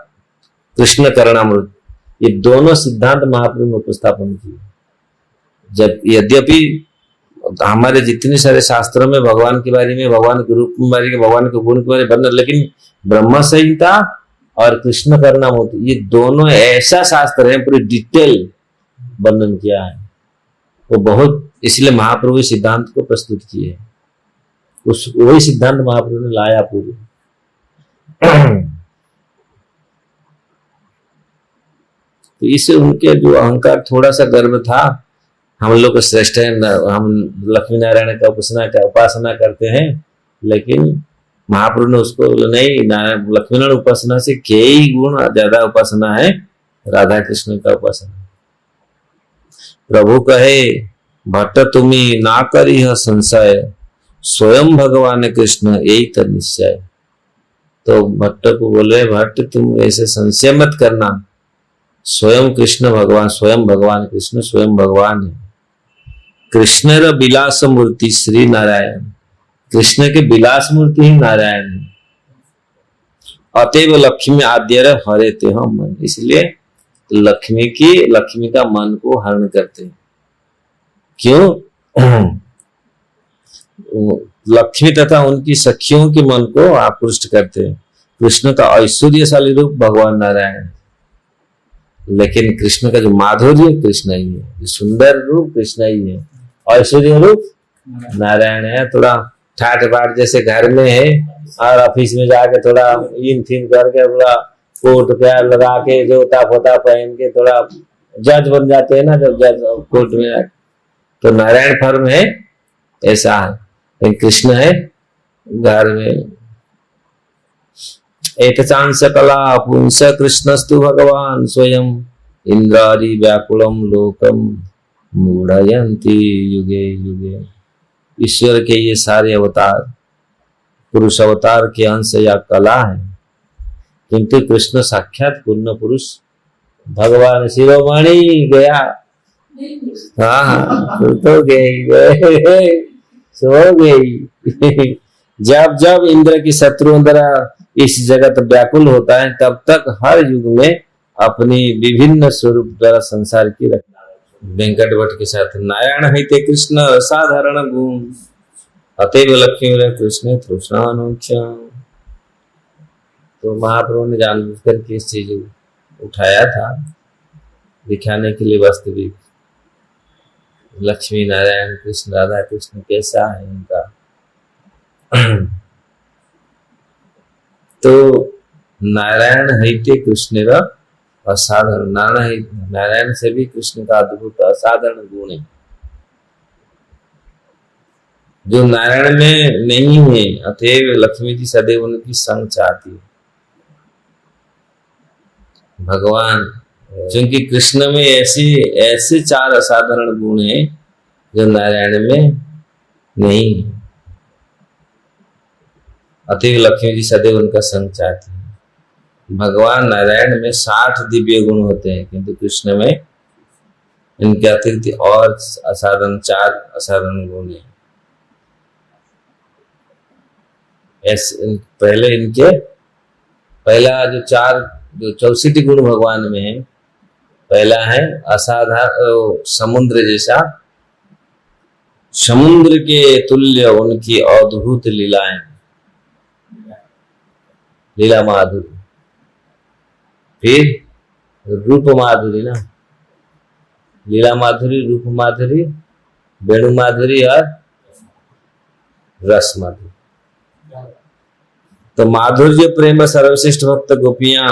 कृष्ण करणामृत, ये दोनों सिद्धांत महाप्रभु ने उपस्थापन किए। जब यद्यपि हमारे जितने सारे शास्त्रों में भगवान के बारे में, भगवान के रूप के बारे में, भगवान के गुण के बारे में वर्णन, लेकिन ब्रह्म संहिता और कृष्ण करणामृत ये दोनों ऐसा शास्त्र है, पूरी डिटेल वर्णन किया है वो बहुत। इसलिए महाप्रभु इस सिद्धांत को प्रस्तुत किए, उस वही सिद्धांत महाप्रभु ने लाया पूरी। तो इससे उनके जो अहंकार, थोड़ा सा गर्व था, हम लोग श्रेष्ठ है, हम लक्ष्मी नारायण का उपासना करते हैं, लेकिन महाप्रभु ने उसको नहीं, लक्ष्मी नारायण उपासना से कई गुण ज्यादा उपासना है राधा कृष्ण का उपासना। प्रभु कहे भट्ट तुम्ही ना करी है संशय, स्वयं भगवान कृष्ण यही तो निश्चय। तो भट्ट को बोले, भट्ट तुम ऐसे संशय मत करना, स्वयं कृष्ण भगवान, स्वयं भगवान कृष्ण स्वयं भगवान है। कृष्ण र विलास मूर्ति श्री नारायण, कृष्ण के विलास मूर्ति ही नारायण है। अतएव लक्ष्मी आद्य हरे ते हम मन, इसलिए लक्ष्मी का मन को हरण करते हैं। क्यों? लक्ष्मी तथा उनकी सखियों के मन को आकृष्ट करते हैं। कृष्ण का ऐश्वर्यशाली रूप भगवान नारायण, लेकिन कृष्ण का जो माधुर्य कृष्ण ही है, जो सुंदर रूप कृष्ण ही है, ऐश्वर्य रूप नारायण है। थोड़ा ठाट बाट जैसे घर में है और ऑफिस में जाके थोड़ा इन फिन करके थोड़ा कोट प्यार लगा के जोता फोता पहन के थोड़ा जज बन जाते हैं ना, जब जज कोर्ट में, तो नारायण फर्म है ऐसा है, लेकिन कृष्ण है घर में। एक चांस कला पुंस कृष्णस्तु भगवान स्वयं, इंद्रादि व्याकुलम लोकम मूढ़यंती युगे युगे। ईश्वर के ये सारे अवतार पुरुष अवतार के अंश या कला है, किंतु कृष्ण साक्षात पूर्ण पुरुष भगवान। शिरोमणि गया, हाँ तो गई सो गई। जब जब इंद्र की शत्रु द्वारा इस जगत व्याकुल होता है, तब तक हर युग में अपनी विभिन्न स्वरूप द्वारा संसार की रचना। वेंकट भट्ट के साथ नारायण है ते कृष्ण साधारण गुण, अतएव लक्ष्मी कृष्ण तृष्णानुच्च। तो महाप्रभु ने जानबूझ करके इस चीज उठाया था दिखाने के लिए वास्तविक लक्ष्मी नारायण कृष्ण राधा कृष्ण कैसा है इनका। तो नारायण हैते कृष्ण र असाधारण, नारायण से भी कृष्ण का अद्भुत असाधारण गुण है जो नारायण में नहीं है। अतएव लक्ष्मी जी सदैव उनकी संग चाहती है। भगवान, क्योंकि कृष्ण में ऐसे ऐसे 4 असाधारण गुण हैं जो नारायण में नहीं है। अतएव लक्ष्मी जी सदैव उनका संग चाहती है। भगवान नारायण में 60 दिव्य गुण होते हैं, किंतु कृष्ण में इनके अतिरिक्त और असाधारण 4 असाधारण गुण हैं। ऐसे पहले इनके पहला जो 64 गुण भगवान में है, पहला है असाधारण समुद्र जैसा, समुद्र के तुल्य उनकी अद्भुत लीलाएं, लीला माधुरी। फिर रूप माधुरी ना, लीला माधुरी, रूप माधुरी, वेणु माधुरी और रस माधुरी। तो माधुर्य प्रेम सर्वश्रेष्ठ भक्त गोपियां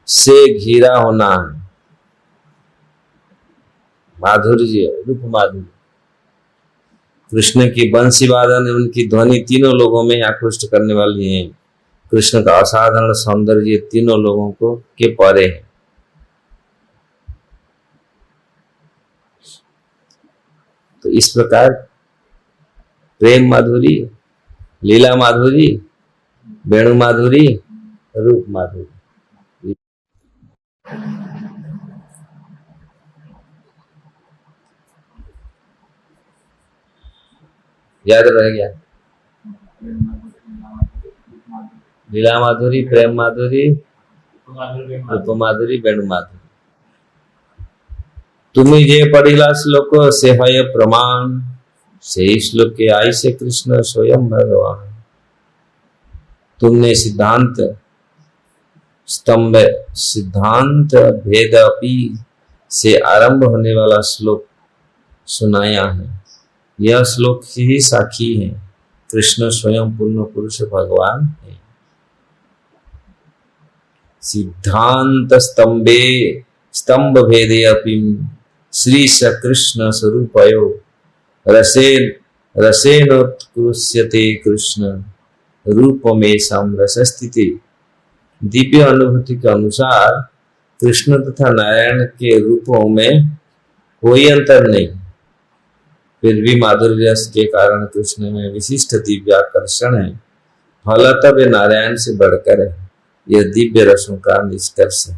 से घिरा होना है। माधुर्य, रूप माधुर्य, कृष्ण की बंसी वादन, उनकी ध्वनि तीनों लोगों में आकृष्ट करने वाली है। कृष्ण का असाधारण सौंदर्य तीनों लोगों को के परे है। तो इस प्रकार प्रेम माधुरी, लीला माधुरी, वेणु माधुरी, रूप माधुरी, याद रह गया? लीला माधुरी, प्रेम माधुरी, रूप माधुरी, वेणु माधुरी। तुम्हें जे पढ़िला श्लोक से है प्रमाण, से श्लोक के आई से कृष्ण स्वयं भगवान। तुमने सिद्धांत स्तंभ, सिद्धांत भेद अपि से आरंभ होने वाला श्लोक सुनाया है। यह श्लोक ही साक्षी है, कृष्ण स्वयं पूर्ण पुरुष भगवान है। सिद्धांत स्तंभे स्तंभ भेदे अपि श्री कृष्ण स्वरूपयो रसेनोत्कृष्यते कृष्ण रूप में समरसस्थिति। दिव्य अनुभूति के अनुसार कृष्ण तथा नारायण के रूपों में कोई अंतर नहीं, फिर भी माधुर्य रस के कारण कृष्ण में विशिष्ट दिव्य आकर्षण है। फलतः वे नारायण से बढ़कर है। यह दिव्य रसों का निष्कर्ष है।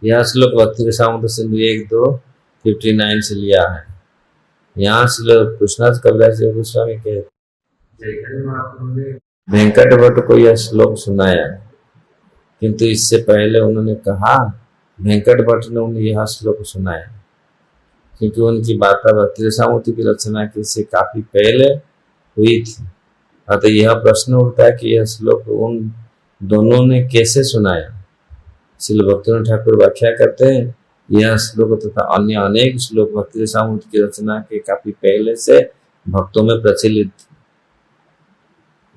यह श्लोक भक्ति रसामृत सिंधु 1-2-59 से लिया है। यहाँ श्लोक कृष्णाज कविराज गोस्वामी के वेंकट भट्ट को यह श्लोक सुनाया, किंतु इससे पहले उन्होंने कहा वेंकट भट्ट ने उन्हें यह श्लोक सुनाया, क्योंकि उनकी वार्ता भक्ति रसामूर्ति की रचना के से काफी पहले हुई थी। अतः यह प्रश्न उठता है कि यह श्लोक उन दोनों ने कैसे सुनाया। श्रील भक्तिनाथ ठाकुर व्याख्या करते हैं, यह श्लोक तथा अन्य अनेक श्लोक भक्ति रसामूर्ति की रचना के काफी पहले से भक्तों में प्रचलित थी।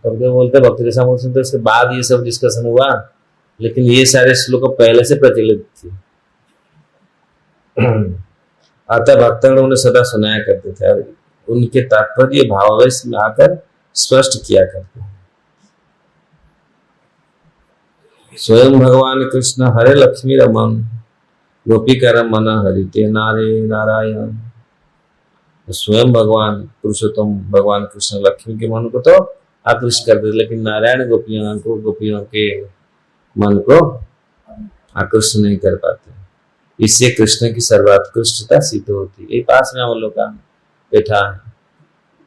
बोलते भक्ति रसामूर्ति तो इसके बाद ये सब डिस्कशन हुआ, लेकिन ये सारे श्लोक पहले से प्रचलित थे। अतः भक्तगण उन्हें सदा सुनाया करते थे, उनके तात्पर्य भावावेश में आकर स्पष्ट किया करते हैं। स्वयं भगवान कृष्ण हरे लक्ष्मी रमन गोपिका रमन हरिते नारे नारायण। स्वयं भगवान पुरुषोत्तम भगवान कृष्ण लक्ष्मी के मन को तो आकृष्ट करते, लेकिन नारायण गोपियों के मन को आकृष्ट नहीं कर पाते। इससे कृष्ण की सर्वात्कृष्टता सिद्ध होती है। पास में हम लोग का बैठा है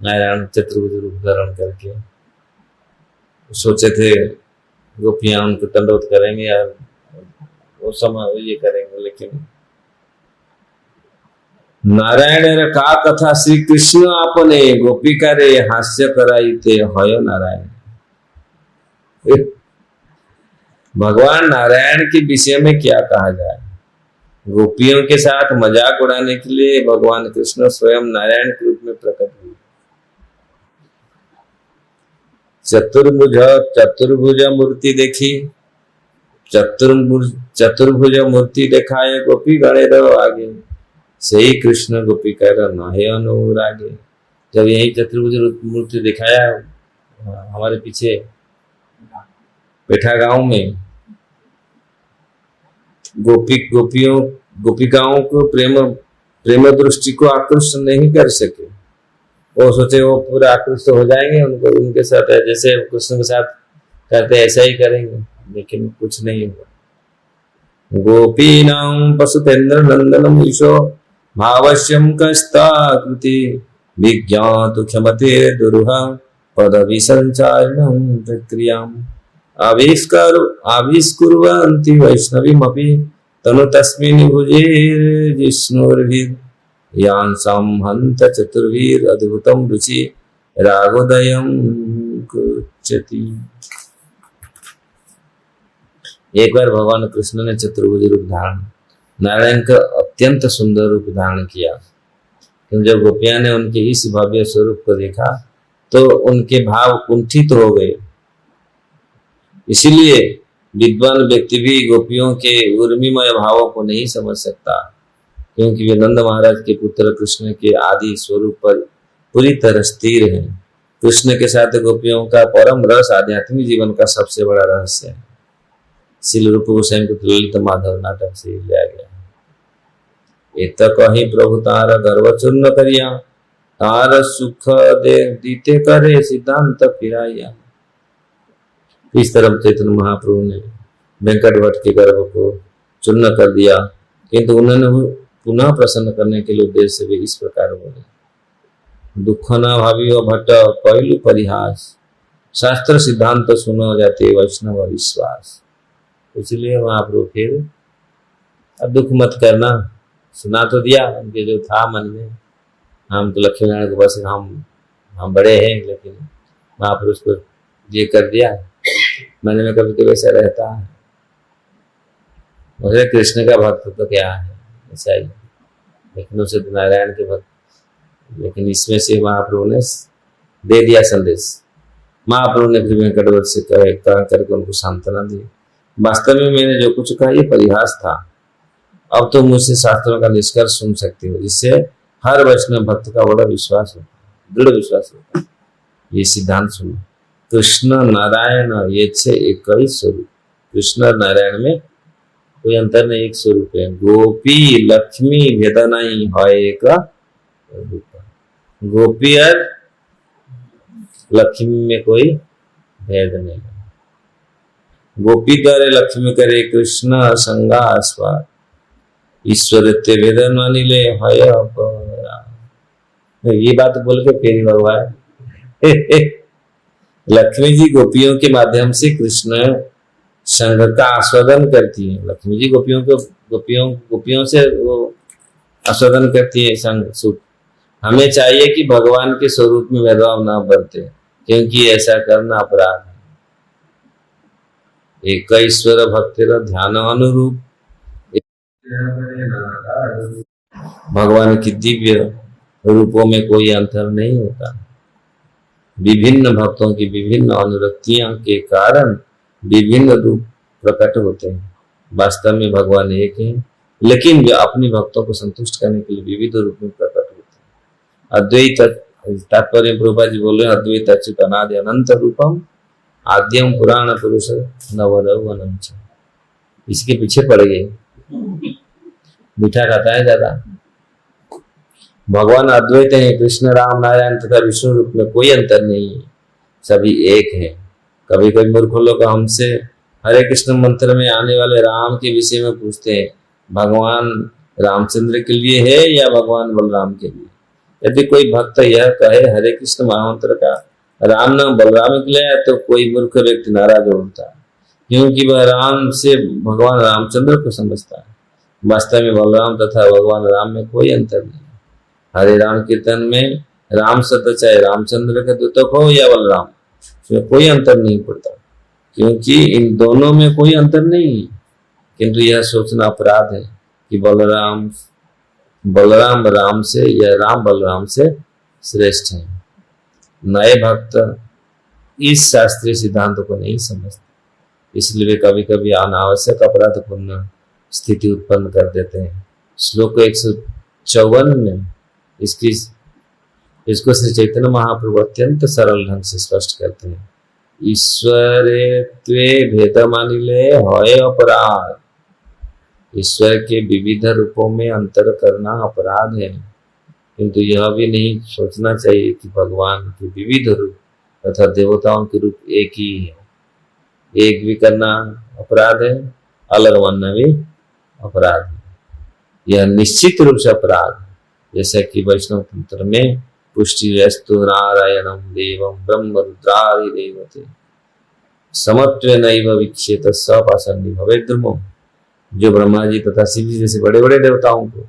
नारायण चतुर्भुज रूप धारण करके, सोचे थे गोपियां उनको दंडवत करेंगे यार, वो समय ये करेंगे, लेकिन नारायण का कथा श्री कृष्ण आपने गोपिका रे हास्य कराई थे हय नारायण। भगवान नारायण के विषय में क्या कहा जाए। गोपियों के साथ मजाक उड़ाने के लिए भगवान कृष्ण स्वयं नारायण के रूप में प्रकट हुए। चतुर्भुज चतुर्भुज मूर्ति देखी, चतुर्भुज मूर्ति देखाए गोपी गणे आगे, सही कृष्ण गोपी कर नहे अनुरागे। जब यही चतुर्भुज मूर्ति दिखाया हमारे पीछे बैठा गांव में, गोपिकाओं को प्रेम दृष्टि को आकृष्ट नहीं कर सके। वो सोचे वो पूरे आकृष्ट हो जाएंगे, उनको उनके साथ जैसे कृष्ण के साथ करते ऐसा ही करेंगे, लेकिन कुछ नहीं होगा। गोपीनां पशुतेन्द्र नंदनम ईशो भावश्यम कस्ताकृति विज्ञातु क्षमते दुरूहा पदवी संचारणं प्रक्रियाम् आविष्कुर्वन्ति वैष्णवीमपि तनु तस्मिन् भुजे जिष्णुर्भिर् यांसां हन्त चतुर्भिर् अद्भुतं रुचि रागोदयं कुर्वति। एक बार भगवान कृष्ण ने चतुर्भुज रूप धारण, नारायण का अत्यंत सुंदर रूप धारण किया। जब गोपियां ने उनके इस भव्य स्वरूप को देखा तो उनके भाव कुंठित हो गए। इसीलिए विद्वान व्यक्ति भी गोपियों के उर्मिमय भावों को नहीं समझ सकता, क्योंकि वे नंद महाराज के पुत्र कृष्ण के आदि स्वरूप पर पूरी तरह स्थिर हैं। कृष्ण के साथ गोपियों का परम रस आध्यात्मिक जीवन का सबसे बड़ा रहस्य है। श्रील रूप गोस्वामी को ललित माधव नाटक से लिया गया। एत कही प्रभु तार गर्व चूर्ण करिया, तार सुख दे दीते करे सिद्धांत फिराइया। इस तरह चैतन्य महाप्रभु ने वेंकट भट्ट के गर्व को चूर्ण कर दिया, किंतु उन्होंने पुनः प्रसन्न करने के लिए उद्देश्य से भी इस प्रकार बोले, दुख न भावी भट्ट पहलू परिहास, शास्त्र सिद्धांत सुनो जाते वैष्णव विश्वास। इसलिए महाप्रभु फिर अब दुख मत करना, सुना तो दिया उनके जो था मन में, हम तो लक्ष्मी नारायण के बस हम बड़े हैं, लेकिन महाप्रभु को ये कर दिया। मन में कभी कभी ऐसा रहता है, मुझे कृष्ण का भक्त तो क्या है ऐसा ही, लेकिन उसे तो नारायण के भक्त। लेकिन इसमें से महाप्रभु ने दे दिया संदेश। महाप्रभु ने फिर वेंकटवत से कह करके उनको सांत्वना दी, वास्तव में मैंने जो कुछ कहा ये परिहास था, अब तो मुझसे शास्त्रों का निष्कर्ष सुन सकते हो, जिससे हर वैष्णव भक्त का बड़ा विश्वास होता है, दृढ़ विश्वास होता है। ये सिद्धांत सुनो, कृष्ण नारायण ये एक ही स्वरूप, कृष्ण और नारायण में कोई अंतर नहीं, एक स्वरूप है। गोपी लक्ष्मी भेद नहीं है एक रूप, गोपी और लक्ष्मी में कोई भेद नहीं। गोपी करे लक्ष्मी करे कृष्ण संगा आस्वाद, ईश्वर ते भेद मानिले है अपरा। ये बात बोल के फिर भगवान लक्ष्मी जी गोपियों के माध्यम से कृष्ण संग का आस्वादन करती है। लक्ष्मी जी गोपियों से वो आस्वादन करती है संग सुख। हमें चाहिए कि भगवान के स्वरूप में भेदभाव ना बरते, क्योंकि ऐसा करना अपराध है। एक ईश्वर भक्तिर ध्यान अनुरूप, भगवान की दिव्य रूपों में कोई अंतर नहीं होता। विभिन्न भक्तों की विभिन्न अनुरक्तियों के कारण विभिन्न रूप प्रकट होते हैं। वास्तव में भगवान एक है, लेकिन वे अपने भक्तों को संतुष्ट करने के लिए विविध रूप में प्रकट होते हैं। अद्वैत तात्पर्य प्रभुपाद जी बोले, अद्वैत अच्युत अनादि अनंत रूपम आद्यम पुराण पुरुष नवरवनम। इसके पीछे पड़ गए, मीठा खाता है ज्यादा। भगवान अद्वैत है, कृष्ण राम नारायण तथा विष्णु रूप में कोई अंतर नहीं है, सभी एक है। कभी कभी मूर्ख लोग हमसे हरे कृष्ण मंत्र में आने वाले राम के विषय में पूछते हैं, भगवान रामचंद्र के लिए है या भगवान बलराम के लिए। यदि कोई भक्त यह कहे हरे कृष्ण महामंत्र का राम नाम बलराम के लिए है, तो कोई मूर्ख व्यक्ति नाराज होता है, क्योंकि वह राम से भगवान रामचंद्र को समझता है। वास्तव में बलराम तथा भगवान राम में कोई अंतर नहीं। हरे राम कीर्तन में राम शब्द चाहे रामचंद्र के द्योतक हो या बलराम, इसमें कोई अंतर नहीं पड़ता, क्योंकि इन दोनों में कोई अंतर नहीं है। किंतु यह सोचना अपराध है कि बलराम राम से या राम बलराम से श्रेष्ठ है। नए भक्त इस शास्त्रीय सिद्धांतों को नहीं समझते, इसलिए वे कभी कभी अनावश्यक अपराधपूर्ण स्थिति उत्पन्न कर देते हैं। श्लोक 154 में इसकी इसको श्री चैतन्य महाप्रभु अत्यंत सरल ढंग से स्पष्ट करते हैं। ईश्वरे त्वे भेद मानिले है अपराध। ईश्वर के विविध रूपों में अंतर करना अपराध है, किंतु यह भी नहीं सोचना चाहिए कि भगवान के विविध रूप तथा देवताओं के रूप एक ही है। एक भी करना अपराध है, अलग मानना भी अपराध है। यह निश्चित रूप से अपराध है, जैसा कि वैष्णव तंत्र में पुष्टि वस्तु नारायणम देवम ब्रह्म रुद्रादि देवते समत्वेनैव विक्षेत सपाषण्डी भवेद्रुमो। जो ब्रह्मा जी तथा शिव जी जैसे बड़े बड़े देवताओं को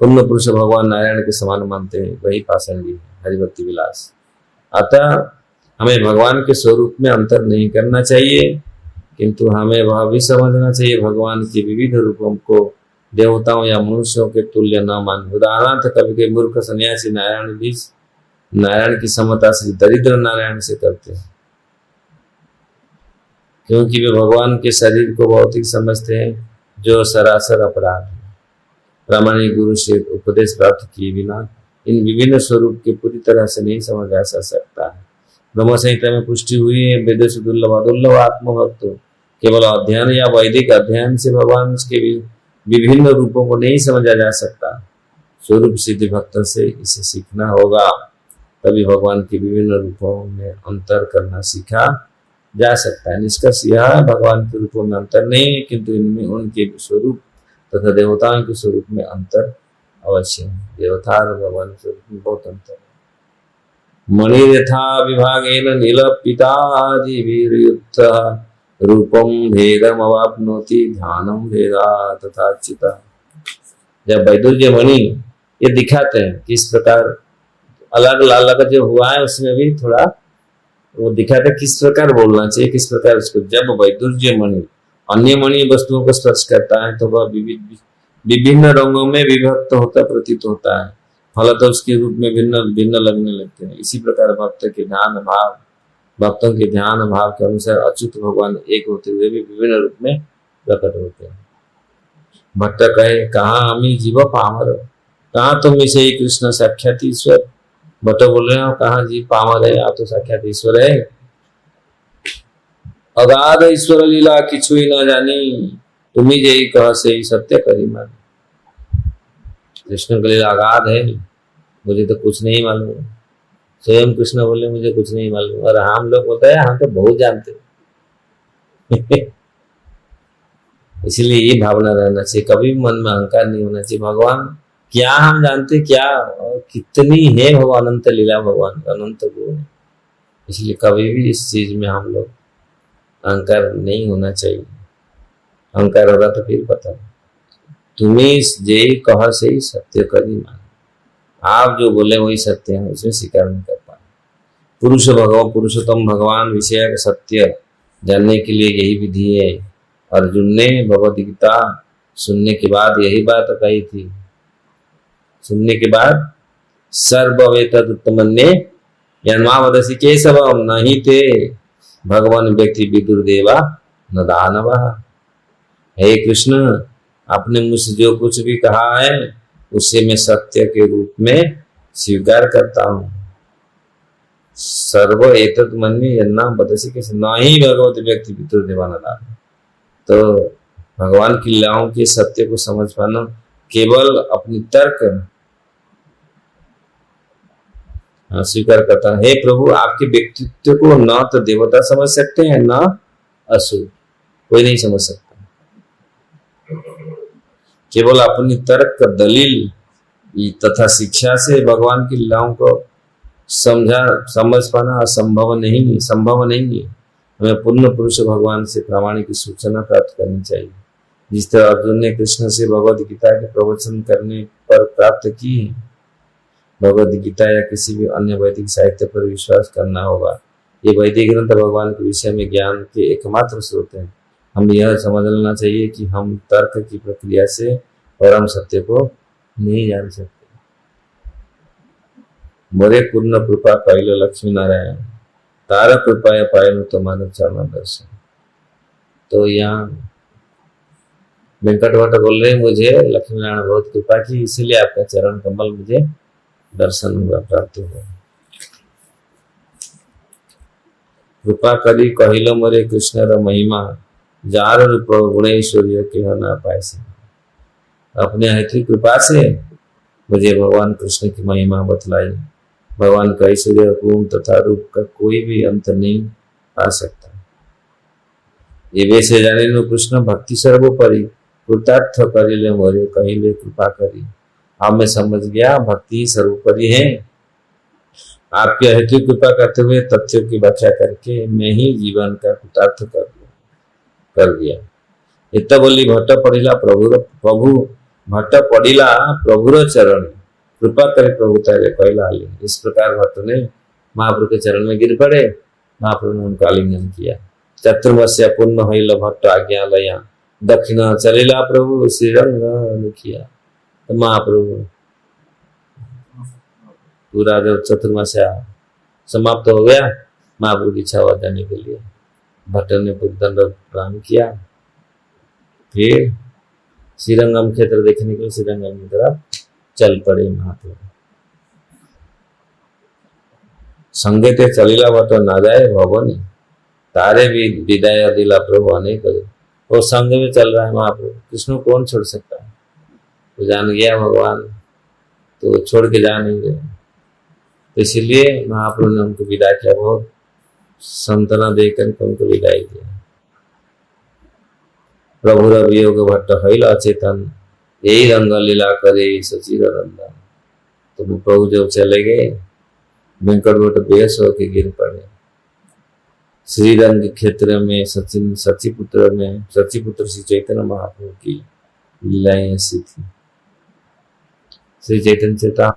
पूर्ण पुरुष भगवान नारायण के समान मानते हैं, वही पाषंडी है, हरिभक्ति विलास। अतः हमें भगवान के स्वरूप में अंतर नहीं करना चाहिए, किंतु हमें वह भी समझना चाहिए भगवान के विविध रूपों को देवताओं या मनुष्यों के तुल्य न मान। उदाहरणार्थ कभी कभी मूर्ख सन्यासी नारायण की समता श्री दरिद्र नारायण से करते हैं, क्योंकि वे भगवान के शरीर को भौतिक समझते हैं, जो सरासर अपराध है। प्रामाणिक गुरु से उपदेश प्राप्त किए बिना इन विभिन्न स्वरूप के पूरी तरह से नहीं समझा जा सकता है। ब्रह्म संहिता में पुष्टि हुई है, वेदेषु दुर्लभ आत्मभक्त। केवल अध्ययन या वैदिक अध्ययन से भगवान के विभिन्न रूपों को नहीं समझा जा सकता। स्वरूप सिद्धि भक्त से इसे सीखना होगा, तभी भगवान के विभिन्न रूपों में अंतर करना सीखा जा सकता है। निष्कर्ष यह है, भगवान के रूपों में अंतर नहीं है, किंतु इनमें उनके स्वरूप तथा देवताओं के स्वरूप में अंतर अवश्य है। देवता और भगवान के स्वरूप में बहुत अंतर है। मणिर्यथा विभागेन नीलपितादिभिर्युक्त रूपम भेदम अवाप्नोति ध्यानम भेदा तथा चिता। जब वैदुर्य मणि ये दिखाते हैं किस प्रकार अलग अलग जो हुआ है, उसमें भी थोड़ा वो दिखाते हैं किस प्रकार बोलना चाहिए, किस प्रकार उसको। जब वैदुर्य मणि अन्य मणि वस्तुओं को स्पर्श करता है तो वह विभिन्न रंगों में विभक्त होता प्रतीत होता है, फलत उसके रूप में भिन्न भिन्न लगने लगते हैं। इसी प्रकार भक्तों के ध्यान भाव के अनुसार अच्युत भगवान एक होते हुए भी विभिन्न रूप में प्रकट होते हैं। भक्त कहे कहाँ हमी जीव पामर, कहाँ तुम इसे ही कृष्ण साक्षात ईश्वर। भट्ट बोल रहे हो कहाँ जी पामर है, आप तो साक्षात ईश्वर है। अगाध ईश्वर लीला किछु ही न जानी, तुम्ही जय कह से ही सत्य करी मान। कृष्ण की लीला अगाध है, मुझे तो कुछ नहीं मालूम। स्वयं कृष्ण बोले मुझे कुछ नहीं मालूम, और हम लोग बोलते हैं हम तो बहुत जानते इसलिए ये भावना रहना चाहिए, कभी मन में अहंकार नहीं होना चाहिए। भगवान क्या हम जानते, क्या और कितनी है भगवान, अनंत लीला भगवान का अनंत गुण। इसलिए कभी भी इस चीज में हम लोग अहंकार नहीं होना चाहिए। अहंकार होगा तो फिर पता तुम्हें जय कह से ही सत्य करी मान। आप जो बोले वही सत्य है, उसमें स्वीकार नहीं कर पाए। पुरुषोत्तम भगवान विषय का सत्य जानने के लिए यही विधि है। अर्जुन ने भगवद गीता सुनने के बाद यही बात कही थी। सुनने के बाद सर्ववेतदुत्तमन्ये यन्मावदसि केशवम नहीं ते भगवान व्यक्ति विदुर्देवा न दानवा। हे कृष्ण, आपने मुझसे जो कुछ भी कहा है उसे मैं सत्य के रूप में स्वीकार करता हूँ। सर्व एतत् मन्ये यन्नाम वदसि केशवम नहीं भगवत व्यक्ति विदुर्देवा न दानवा। तो भगवान की लीलाओं के सत्य को समझ पाना केवल अपनी तर्क स्वीकार करता है। हे प्रभु, आपके व्यक्तित्व को न तो देवता समझ सकते हैं न असुर, कोई नहीं समझ सकता। केवल अपनी तर्क दलील तथा शिक्षा से भगवान की लीलाओं को समझ पाना संभव नहीं है। हमें पूर्ण पुरुष भगवान से प्रामाणिक सूचना प्राप्त करनी चाहिए, जिस तरह अर्जुन ने कृष्ण से भगवद गीता के प्रवचन करने पर प्राप्त की है। भगवद गीता या किसी भी अन्य वैदिक साहित्य पर विश्वास करना होगा। ये वैदिक ग्रंथ भगवान के विषय में ज्ञान के एकमात्र स्रोत हैं। हम यह समझ लेना चाहिए कि हम तर्क की प्रक्रिया से परम सत्य को नहीं जान सकते। मोरे पूर्ण कृपा कैल लक्ष्मी नारायण। तारा कृपया पायनु तो मानव चरण दर्शन। तो यहाँ वेंकट भट्ट बोल रहे हैं, मुझे लक्ष्मी नारायण बहुत कृपा की, इसीलिए आपका चरण कमल मुझे दर्शन हुआ, प्राप्त हुआ। कृपा करी कहिलो मोरे कृष्ण र महिमा, जार रूप गुणेश्वर्य के ना पाए से। अपने हठी कृपा से मुझे भगवान कृष्ण की महिमा बतलाई। भगवान का ऐश्वर्य गुण तथा रूप का कोई भी अंत नहीं आ सकता। ये वैसे जाने नो कृष्ण भक्ति सर्वोपरि, कृतार्थ करिले मोरे कहिले कृपा करी। अब मैं समझ गया भक्ति ही सर्वोपरि है। आपके हेतु कृपा करते हुए तथ्यों की व्याख्या करके मैं ही जीवन का कृतार्थ कर दिया। इतना बोली भट्ट पड़िला प्रभु भट्ट पड़िला प्रभुर चरण, कृपा करे प्रभु तारे कहला आली। इस प्रकार भट्ट ने महाप्रभु के चरण में गिर पड़े, महाप्रभु ने उनका आलिंगन किया। चतुर्मस्या पूर्ण होइल भट्ट आज्ञा लया, दक्षिण चलिला प्रभु श्रीरंग लिखिया। तो महाप्रभु पूरा जब चतुर्मास्या समाप्त हो गया, महाप्रभु की इच्छा हुआ जाने के लिए भट्ट ने दंड प्रणाम किया। फिर श्रीरंगम क्षेत्र देखने के लिए श्रीरंगम की तरफ चल पड़े महाप्रभु। संगीते चलिला भट्ट ना जाए भवनी, तारे भी विदाय दिला प्रभु अनेक। वो संग में चल रहा है महाप्रभु, कृष्ण कौन छोड़ सकता है। तो जान गया भगवान तो छोड़ के जा नहीं गए, तो इसलिए महाप्रभु ने उनको विदा किया, बहुत संतना देकर उनको विदाई किया। प्रभु वियोग भट्ट हईल अचेतन, यही रंग लीला करे सचिर रंदन। तो प्रभु जब चले गए, वेंकट भट्ट बेहोश होकर गिर पड़े। श्रीरंग क्षेत्र में सचिपुत्र श्री चैतन्य महाप्रभु की लीलाएं ऐसी थी। श्री चैतन्य चेता